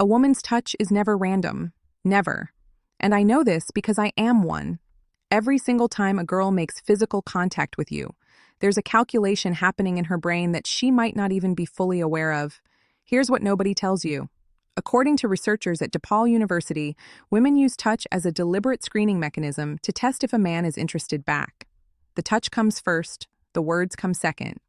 A woman's touch is never random. Never. And I know this because I am one. Every single time a girl makes physical contact with you, there's a calculation happening in her brain that she might not even be fully aware of. Here's what nobody tells you. According to researchers at DePaul University, women use touch as a deliberate screening mechanism to test if a man is interested back. The touch comes first, the words come second.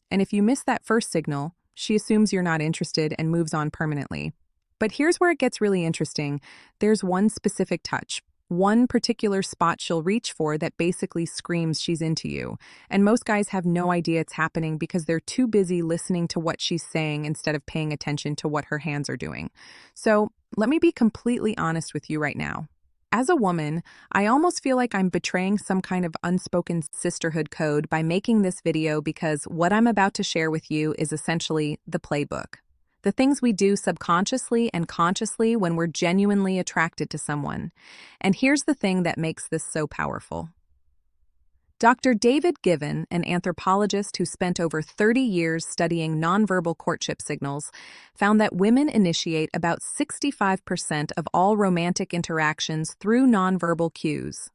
And if you miss that first signal, she assumes you're not interested and moves on permanently. But here's where it gets really interesting. There's one specific touch, one particular spot she'll reach for that basically screams she's into you. And most guys have no idea it's happening because they're too busy listening to what she's saying instead of paying attention to what her hands are doing. So let me be completely honest with you right now. As a woman, I almost feel like I'm betraying some kind of unspoken sisterhood code by making this video because what I'm about to share with you is essentially the playbook. The things we do subconsciously and consciously when we're genuinely attracted to someone. And here's the thing that makes this so powerful. Dr. David Given, an anthropologist who spent over 30 years studying nonverbal courtship signals, found that women initiate about 65% of all romantic interactions through nonverbal cues.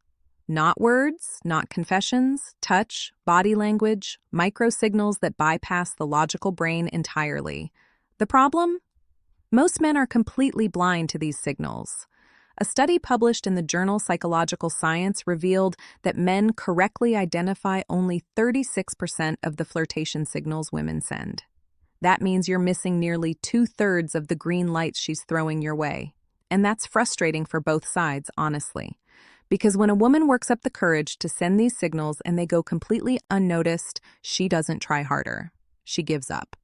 Not words, not confessions, touch, body language, microsignals that bypass the logical brain entirely. The problem? Most men are completely blind to these signals. A study published in the journal Psychological Science revealed that men correctly identify only 36% of the flirtation signals women send. That means you're missing nearly 2/3 of the green lights she's throwing your way. And that's frustrating for both sides, honestly. Because when a woman works up the courage to send these signals and they go completely unnoticed, she doesn't try harder. She gives up.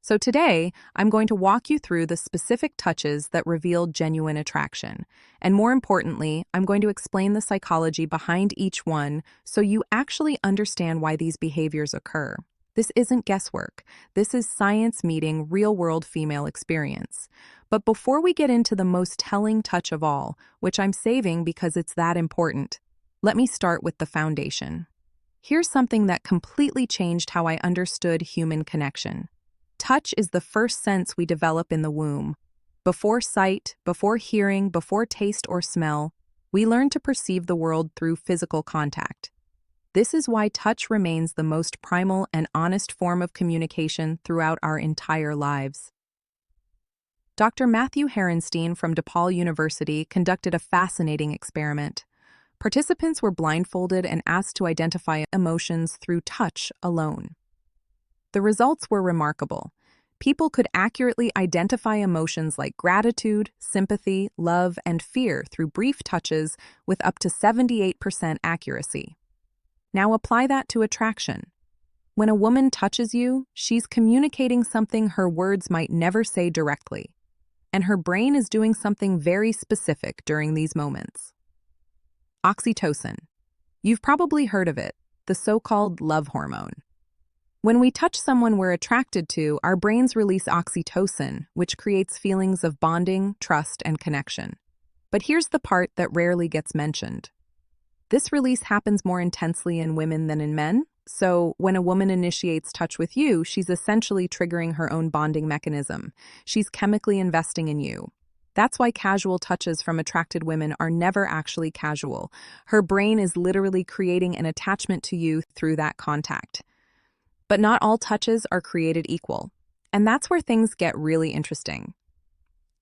So today, I'm going to walk you through the specific touches that reveal genuine attraction. And more importantly, I'm going to explain the psychology behind each one so you actually understand why these behaviors occur. This isn't guesswork. This is science meeting real-world female experience. But before we get into the most telling touch of all, which I'm saving because it's that important, let me start with the foundation. Here's something that completely changed how I understood human connection. Touch is the first sense we develop in the womb. Before sight, before hearing, before taste or smell, we learn to perceive the world through physical contact. This is why touch remains the most primal and honest form of communication throughout our entire lives. Dr. Matthew Herenstein from DePaul University conducted a fascinating experiment. Participants were blindfolded and asked to identify emotions through touch alone. The results were remarkable. People could accurately identify emotions like gratitude, sympathy, love, and fear through brief touches with up to 78% accuracy. Now apply that to attraction. When a woman touches you, she's communicating something her words might never say directly. And her brain is doing something very specific during these moments. Oxytocin. You've probably heard of it, the so-called love hormone. When we touch someone we're attracted to, our brains release oxytocin, which creates feelings of bonding, trust, and connection. But here's the part that rarely gets mentioned. This release happens more intensely in women than in men, so when a woman initiates touch with you, she's essentially triggering her own bonding mechanism. She's chemically investing in you. That's why casual touches from attracted women are never actually casual. Her brain is literally creating an attachment to you through that contact. But not all touches are created equal, and that's where things get really interesting.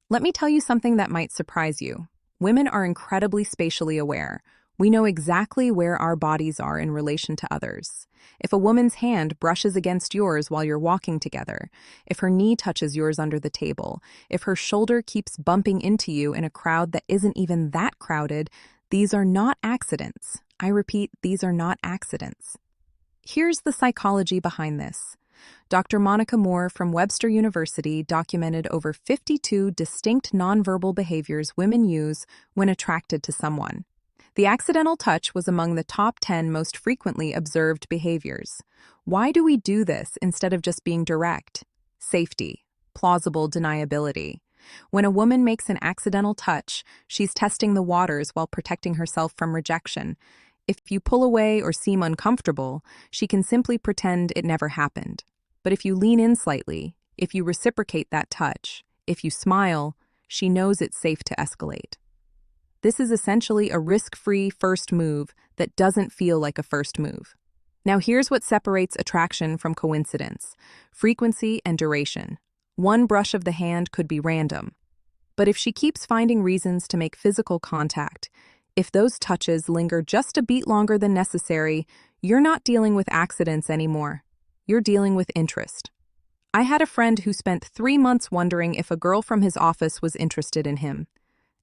Let me tell you something that might surprise you. Women are incredibly spatially aware. We know exactly where our bodies are in relation to others. If a woman's hand brushes against yours while you're walking together, if her knee touches yours under the table, if her shoulder keeps bumping into you in a crowd that isn't even that crowded, these are not accidents. I repeat, these are not accidents. Here's the psychology behind this. Dr. Monica Moore from Webster University documented over 52 distinct nonverbal behaviors women use when attracted to someone. The accidental touch was among the top 10 most frequently observed behaviors. Why do we do this instead of just being direct? Safety, plausible deniability. When a woman makes an accidental touch, she's testing the waters while protecting herself from rejection. If you pull away or seem uncomfortable, she can simply pretend it never happened. But if you lean in slightly, if you reciprocate that touch, if you smile, she knows it's safe to escalate. This is essentially a risk-free first move that doesn't feel like a first move. Now here's what separates attraction from coincidence: frequency and duration. One brush of the hand could be random. But if she keeps finding reasons to make physical contact, if those touches linger just a beat longer than necessary, you're not dealing with accidents anymore. You're dealing with interest. I had a friend who spent 3 months wondering if a girl from his office was interested in him.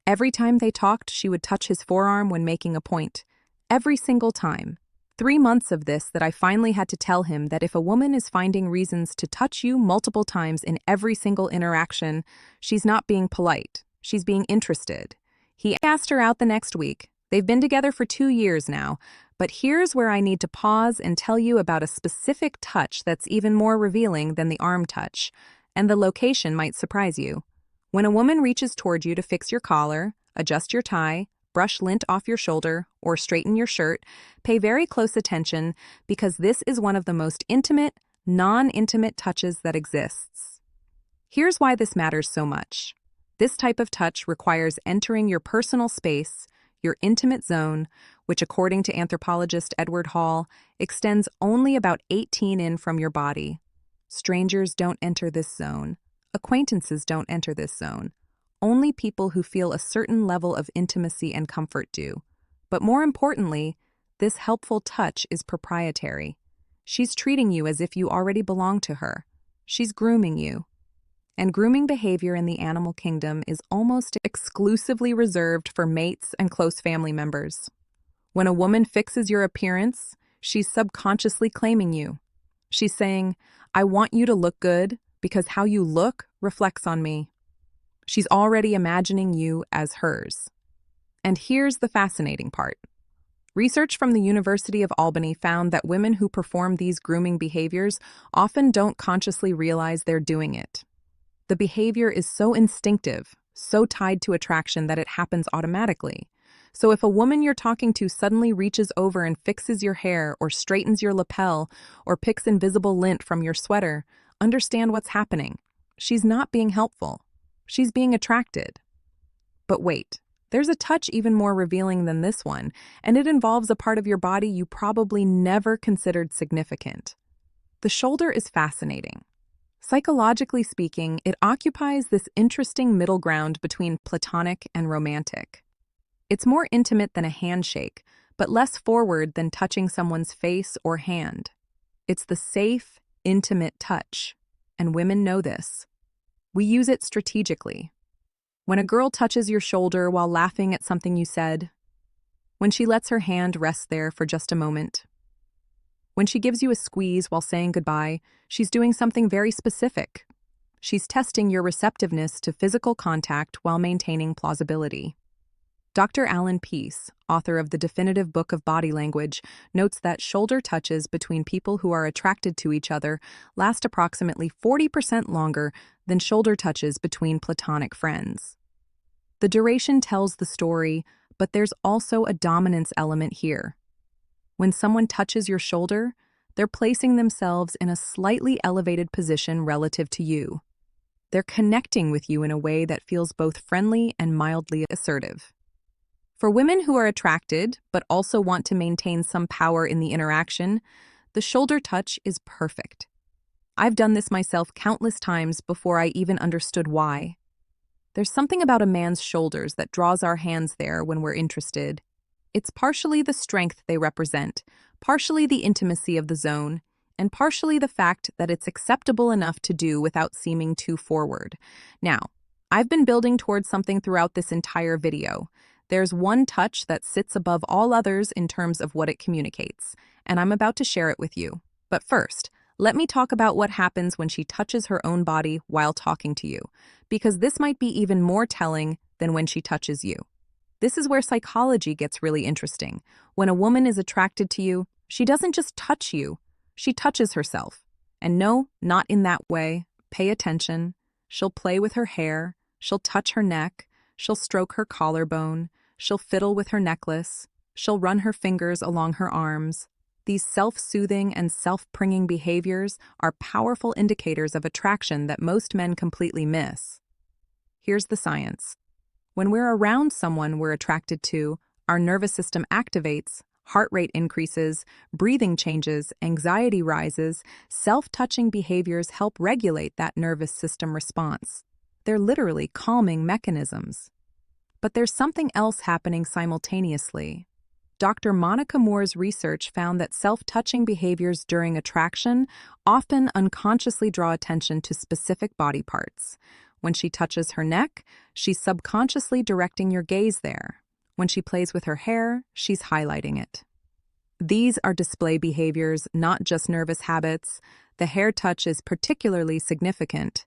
Every time they talked, she would touch his forearm when making a point. Every single time. 3 months of this that I finally had to tell him that if a woman is finding reasons to touch you multiple times in every single interaction, she's not being polite. She's being interested. He asked her out the next week. They've been together for 2 years now, but here's where I need to pause and tell you about a specific touch that's even more revealing than the arm touch, and the location might surprise you. When a woman reaches toward you to fix your collar, adjust your tie, brush lint off your shoulder, or straighten your shirt, pay very close attention because this is one of the most intimate, non-intimate touches that exists. Here's why this matters so much. This type of touch requires entering your personal space, your intimate zone, which according to anthropologist Edward Hall, extends only about 18 in from your body. Strangers don't enter this zone. Acquaintances don't enter this zone. Only people who feel a certain level of intimacy and comfort do. But more importantly, this helpful touch is proprietary. She's treating you as if you already belong to her. She's grooming you. And grooming behavior in the animal kingdom is almost exclusively reserved for mates and close family members. When a woman fixes your appearance, she's subconsciously claiming you. She's saying, "I want you to look good because how you look reflects on me." She's already imagining you as hers. And here's the fascinating part. Research from the University of Albany found that women who perform these grooming behaviors often don't consciously realize they're doing it. The behavior is so instinctive, so tied to attraction that it happens automatically. So if a woman you're talking to suddenly reaches over and fixes your hair or straightens your lapel or picks invisible lint from your sweater, understand what's happening. She's not being helpful. She's being attracted. But wait, there's a touch even more revealing than this one, and it involves a part of your body you probably never considered significant. The shoulder is fascinating. Psychologically speaking, it occupies this interesting middle ground between platonic and romantic. It's more intimate than a handshake, but less forward than touching someone's face or hand. It's the safe, intimate touch, and women know this. We use it strategically. When a girl touches your shoulder while laughing at something you said, when she lets her hand rest there for just a moment, when she gives you a squeeze while saying goodbye, she's doing something very specific. She's testing your receptiveness to physical contact while maintaining plausibility. Dr. Alan Peace, author of The Definitive Book of Body Language, notes that shoulder touches between people who are attracted to each other last approximately 40% longer than shoulder touches between platonic friends. The duration tells the story, but there's also a dominance element here. When someone touches your shoulder, they're placing themselves in a slightly elevated position relative to you. They're connecting with you in a way that feels both friendly and mildly assertive. For women who are attracted, but also want to maintain some power in the interaction, the shoulder touch is perfect. I've done this myself countless times before I even understood why. There's something about a man's shoulders that draws our hands there when we're interested. It's partially the strength they represent, partially the intimacy of the zone, and partially the fact that it's acceptable enough to do without seeming too forward. Now, I've been building towards something throughout this entire video. There's one touch that sits above all others in terms of what it communicates, and I'm about to share it with you. But first, let me talk about what happens when she touches her own body while talking to you, because this might be even more telling than when she touches you. This is where psychology gets really interesting. When a woman is attracted to you, she doesn't just touch you, she touches herself. And no, not in that way. Pay attention. She'll play with her hair, she'll touch her neck, she'll stroke her collarbone, she'll fiddle with her necklace, she'll run her fingers along her arms. These self-soothing and self-pringing behaviors are powerful indicators of attraction that most men completely miss. Here's the science. When we're around someone we're attracted to, our nervous system activates, heart rate increases, breathing changes, anxiety rises, self-touching behaviors help regulate that nervous system response. They're literally calming mechanisms. But there's something else happening simultaneously. Dr. Monica Moore's research found that self-touching behaviors during attraction often unconsciously draw attention to specific body parts. When she touches her neck, she's subconsciously directing your gaze there. When she plays with her hair, she's highlighting it. These are display behaviors, not just nervous habits. The hair touch is particularly significant.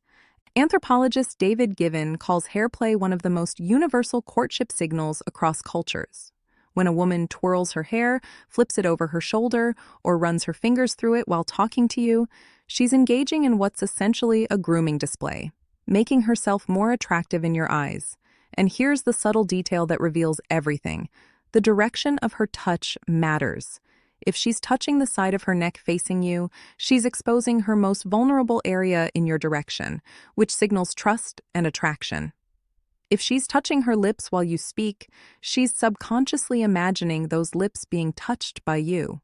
Anthropologist David Given calls hair play one of the most universal courtship signals across cultures. When a woman twirls her hair, flips it over her shoulder, or runs her fingers through it while talking to you, she's engaging in what's essentially a grooming display, making herself more attractive in your eyes. And here's the subtle detail that reveals everything. The direction of her touch matters. If she's touching the side of her neck facing you, she's exposing her most vulnerable area in your direction, which signals trust and attraction. If she's touching her lips while you speak, she's subconsciously imagining those lips being touched by you.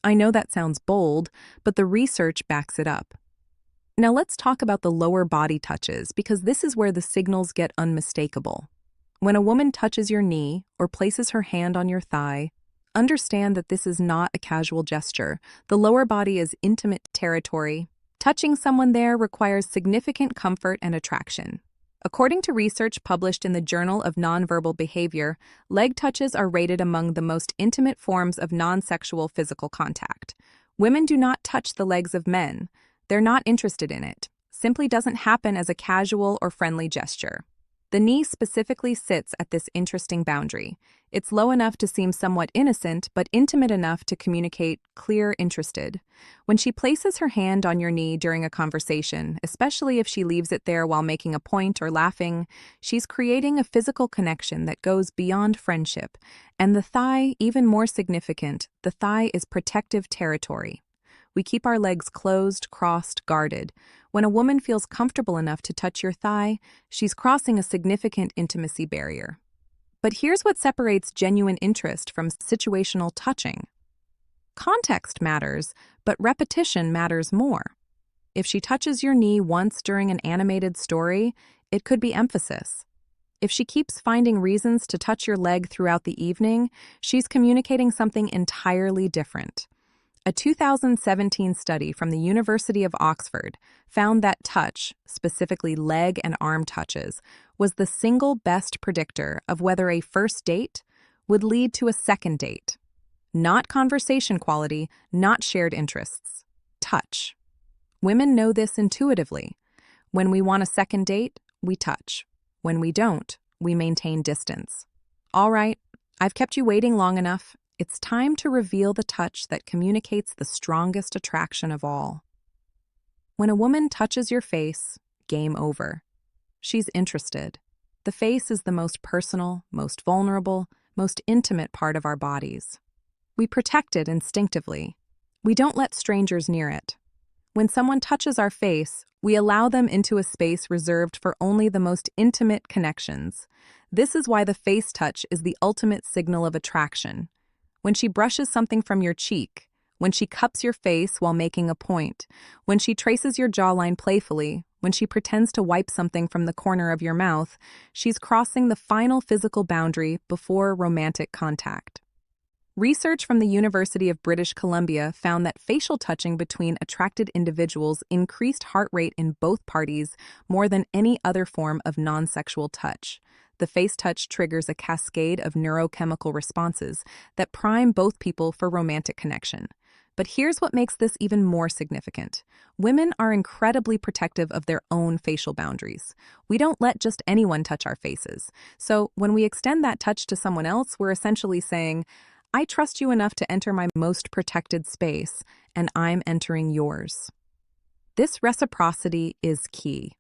I know that sounds bold, but the research backs it up. Now let's talk about the lower body touches, because this is where the signals get unmistakable. When a woman touches your knee or places her hand on your thigh, understand that this is not a casual gesture. The lower body is intimate territory. Touching someone there requires significant comfort and attraction. According to research published in the Journal of Nonverbal Behavior, leg touches are rated among the most intimate forms of non-sexual physical contact. Women do not touch the legs of men. They're not interested in it. Simply doesn't happen as a casual or friendly gesture. The knee specifically sits at this interesting boundary. It's low enough to seem somewhat innocent, but intimate enough to communicate clear interested. When she places her hand on your knee during a conversation, especially if she leaves it there while making a point or laughing, she's creating a physical connection that goes beyond friendship. And the thigh, even more significant, the thigh is protective territory. We keep our legs closed, crossed, guarded. When a woman feels comfortable enough to touch your thigh, she's crossing a significant intimacy barrier. But here's what separates genuine interest from situational touching. Context matters, but repetition matters more. If she touches your knee once during an animated story, it could be emphasis. If she keeps finding reasons to touch your leg throughout the evening, she's communicating something entirely different. A 2017 study from the University of Oxford found that touch, specifically leg and arm touches, was the single best predictor of whether a first date would lead to a second date. Not conversation quality, not shared interests. Touch. Women know this intuitively. When we want a second date, we touch. When we don't, we maintain distance. All right, I've kept you waiting long enough. It's time to reveal the touch that communicates the strongest attraction of all. When a woman touches your face, game over. She's interested. The face is the most personal, most vulnerable, most intimate part of our bodies. We protect it instinctively. We don't let strangers near it. When someone touches our face, we allow them into a space reserved for only the most intimate connections. This is why the face touch is the ultimate signal of attraction. When she brushes something from your cheek, when she cups your face while making a point, when she traces your jawline playfully, when she pretends to wipe something from the corner of your mouth, she's crossing the final physical boundary before romantic contact. Research from the University of British Columbia found that facial touching between attracted individuals increased heart rate in both parties more than any other form of non-sexual touch. The face touch triggers a cascade of neurochemical responses that prime both people for romantic connection. But here's what makes this even more significant. Women are incredibly protective of their own facial boundaries. We don't let just anyone touch our faces. So when we extend that touch to someone else, we're essentially saying, I trust you enough to enter my most protected space, and I'm entering yours. This reciprocity is key.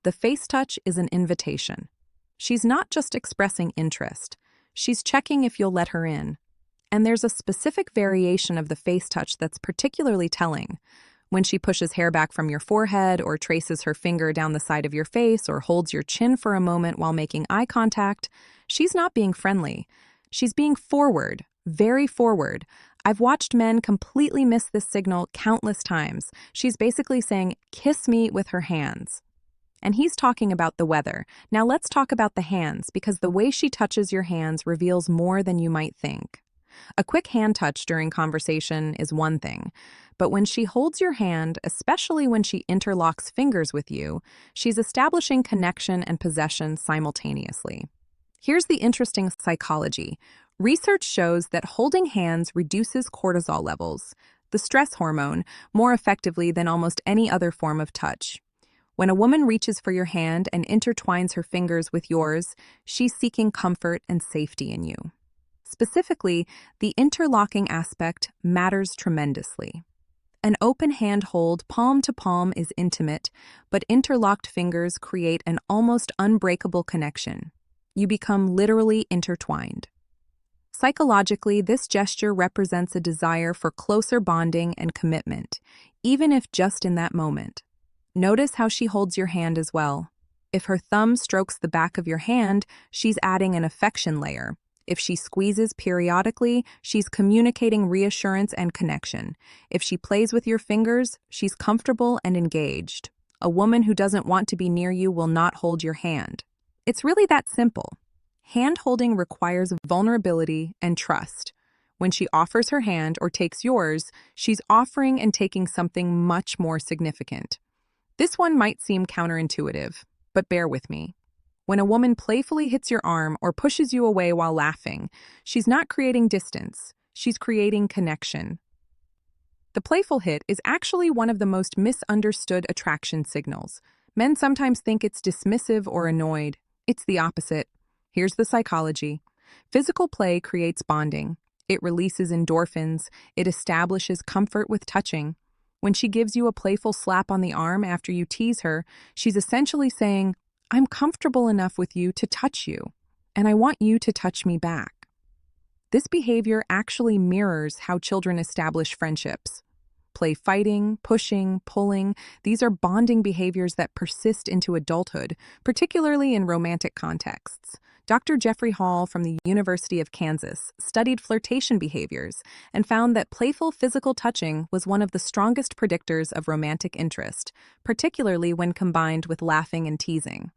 The face touch is an invitation. She's not just expressing interest, she's checking if you'll let her in. And there's a specific variation of the face touch that's particularly telling. When she pushes hair back from your forehead or traces her finger down the side of your face or holds your chin for a moment while making eye contact, she's not being friendly. She's being forward, very forward. I've watched men completely miss this signal countless times. She's basically saying, "Kiss me," with her hands. And he's talking about the weather. Now let's talk about the hands, because the way she touches your hands reveals more than you might think. A quick hand touch during conversation is one thing, but when she holds your hand, especially when she interlocks fingers with you, she's establishing connection and possession simultaneously. Here's the interesting psychology. Research shows that holding hands reduces cortisol levels, the stress hormone, more effectively than almost any other form of touch. When a woman reaches for your hand and intertwines her fingers with yours, she's seeking comfort and safety in you. Specifically, the interlocking aspect matters tremendously. An open hand hold, palm to palm, is intimate, but interlocked fingers create an almost unbreakable connection. You become literally intertwined. Psychologically, this gesture represents a desire for closer bonding and commitment, even if just in that moment. Notice how she holds your hand as well. If her thumb strokes the back of your hand, she's adding an affection layer. If she squeezes periodically, she's communicating reassurance and connection. If she plays with your fingers, she's comfortable and engaged. A woman who doesn't want to be near you will not hold your hand. It's really that simple. Hand-holding requires vulnerability and trust. When she offers her hand or takes yours, she's offering and taking something much more significant. This one might seem counterintuitive, but bear with me. When a woman playfully hits your arm or pushes you away while laughing, she's not creating distance, she's creating connection. The playful hit is actually one of the most misunderstood attraction signals. Men sometimes think it's dismissive or annoyed. It's the opposite. Here's the psychology. Physical play creates bonding. It releases endorphins. It establishes comfort with touching. When she gives you a playful slap on the arm after you tease her, she's essentially saying, "I'm comfortable enough with you to touch you, and I want you to touch me back." This behavior actually mirrors how children establish friendships. Play fighting, pushing, pulling, these are bonding behaviors that persist into adulthood, particularly in romantic contexts. Dr. Jeffrey Hall from the University of Kansas studied flirtation behaviors and found that playful physical touching was one of the strongest predictors of romantic interest, particularly when combined with laughing and teasing.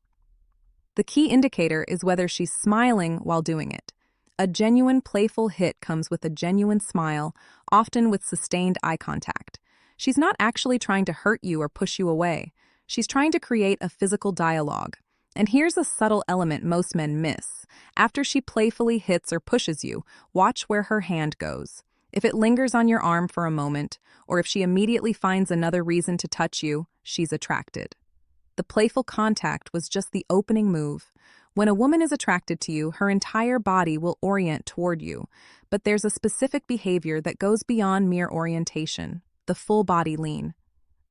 The key indicator is whether she's smiling while doing it. A genuine playful hit comes with a genuine smile, often with sustained eye contact. She's not actually trying to hurt you or push you away. She's trying to create a physical dialogue. And here's a subtle element most men miss. After she playfully hits or pushes you, watch where her hand goes. If it lingers on your arm for a moment, or if she immediately finds another reason to touch you, she's attracted. The playful contact was just the opening move. When a woman is attracted to you, her entire body will orient toward you. But there's a specific behavior that goes beyond mere orientation, the full body lean.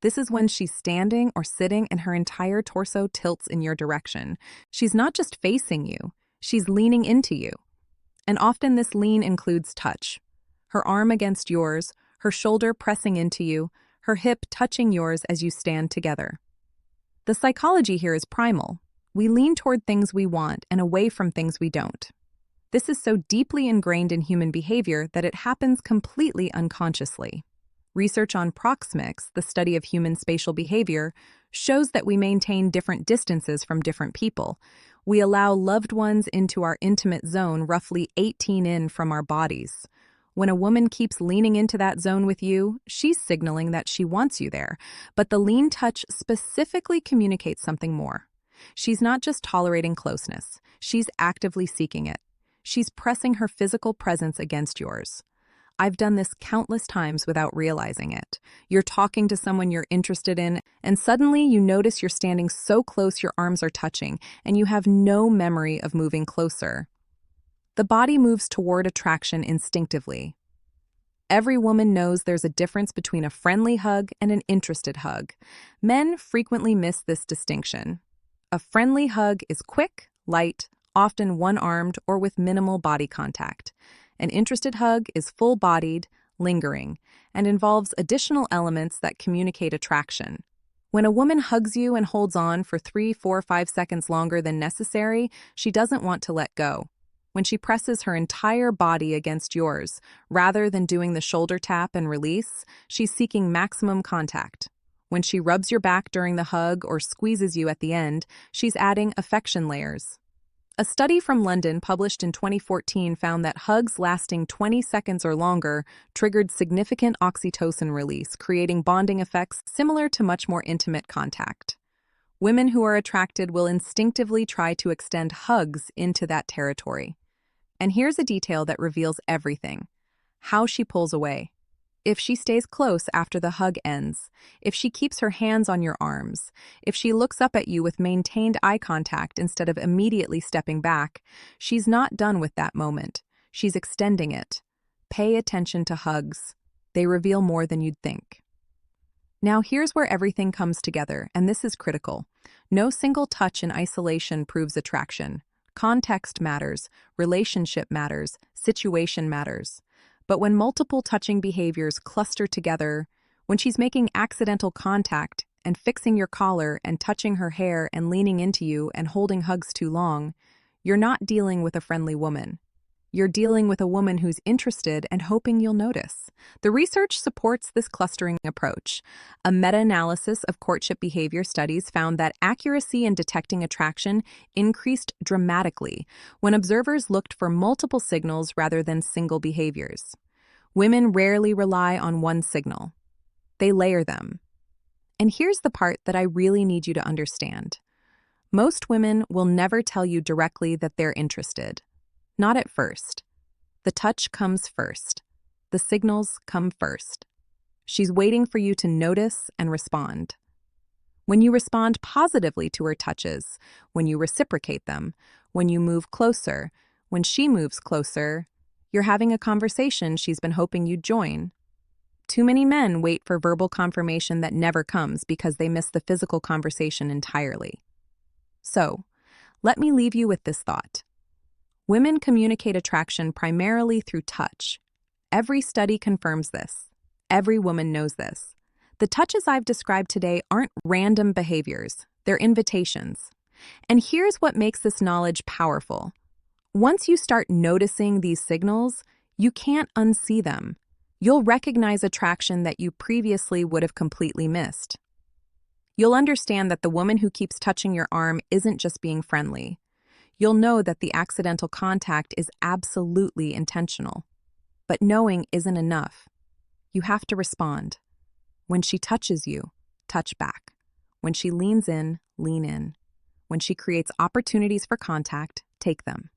This is when she's standing or sitting and her entire torso tilts in your direction. She's not just facing you, she's leaning into you. And often this lean includes touch. Her arm against yours, her shoulder pressing into you, her hip touching yours as you stand together. The psychology here is primal. We lean toward things we want and away from things we don't. This is so deeply ingrained in human behavior that it happens completely unconsciously. Research on proxemics, the study of human spatial behavior, shows that we maintain different distances from different people. We allow loved ones into our intimate zone roughly 18 in from our bodies. When a woman keeps leaning into that zone with you, she's signaling that she wants you there, but the lean touch specifically communicates something more. She's not just tolerating closeness, she's actively seeking it. She's pressing her physical presence against yours. I've done this countless times without realizing it. You're talking to someone you're interested in, and suddenly you notice you're standing so close your arms are touching, and you have no memory of moving closer. The body moves toward attraction instinctively. Every woman knows there's a difference between a friendly hug and an interested hug. Men frequently miss this distinction. A friendly hug is quick, light, often one-armed or with minimal body contact. An interested hug is full-bodied, lingering, and involves additional elements that communicate attraction. When a woman hugs you and holds on for 3, 4, 5 seconds longer than necessary, she doesn't want to let go. When she presses her entire body against yours, rather than doing the shoulder tap and release, she's seeking maximum contact. When she rubs your back during the hug or squeezes you at the end, she's adding affection layers. A study from London published in 2014 found that hugs lasting 20 seconds or longer triggered significant oxytocin release, creating bonding effects similar to much more intimate contact. Women who are attracted will instinctively try to extend hugs into that territory. And here's a detail that reveals everything: how she pulls away. If she stays close after the hug ends, if she keeps her hands on your arms, if she looks up at you with maintained eye contact instead of immediately stepping back, she's not done with that moment. She's extending it. Pay attention to hugs. They reveal more than you'd think. Now here's where everything comes together, and this is critical. No single touch in isolation proves attraction. Context matters, relationship matters, situation matters. But when multiple touching behaviors cluster together, when she's making accidental contact and fixing your collar and touching her hair and leaning into you and holding hugs too long, you're not dealing with a friendly woman. You're dealing with a woman who's interested and hoping you'll notice. The research supports this clustering approach. A meta-analysis of courtship behavior studies found that accuracy in detecting attraction increased dramatically when observers looked for multiple signals rather than single behaviors. Women rarely rely on one signal. They layer them. And here's the part that I really need you to understand. Most women will never tell you directly that they're interested. Not at first. The touch comes first. The signals come first. She's waiting for you to notice and respond. When you respond positively to her touches, when you reciprocate them, when you move closer, when she moves closer, you're having a conversation she's been hoping you'd join. Too many men wait for verbal confirmation that never comes because they miss the physical conversation entirely. So, let me leave you with this thought. Women communicate attraction primarily through touch. Every study confirms this. Every woman knows this. The touches I've described today aren't random behaviors, they're invitations. And here's what makes this knowledge powerful. Once you start noticing these signals, you can't unsee them. You'll recognize attraction that you previously would have completely missed. You'll understand that the woman who keeps touching your arm isn't just being friendly. You'll know that the accidental contact is absolutely intentional. But knowing isn't enough. You have to respond. When she touches you, touch back. When she leans in, lean in. When she creates opportunities for contact, take them.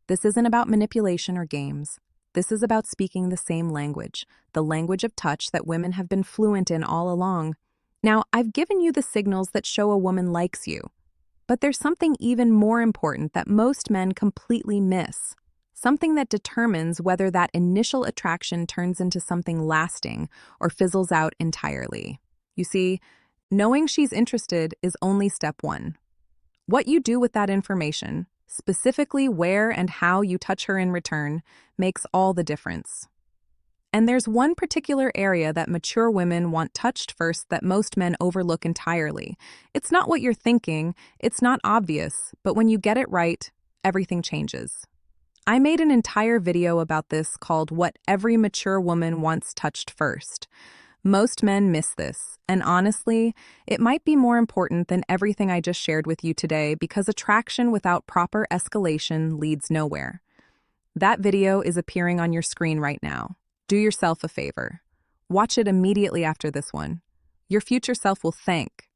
This isn't about manipulation or games. This is about speaking the same language, the language of touch that women have been fluent in all along. Now, I've given you the signals that show a woman likes you. But there's something even more important that most men completely miss. Something that determines whether that initial attraction turns into something lasting or fizzles out entirely. You see, knowing she's interested is only step one. What you do with that information, specifically where and how you touch her in return, makes all the difference. And there's one particular area that mature women want touched first that most men overlook entirely. It's not what you're thinking, it's not obvious, but when you get it right, everything changes. I made an entire video about this called What Every Mature Woman Wants Touched First. Most men miss this, and honestly, it might be more important than everything I just shared with you today because attraction without proper escalation leads nowhere. That video is appearing on your screen right now. Do yourself a favor. Watch it immediately after this one. Your future self will thank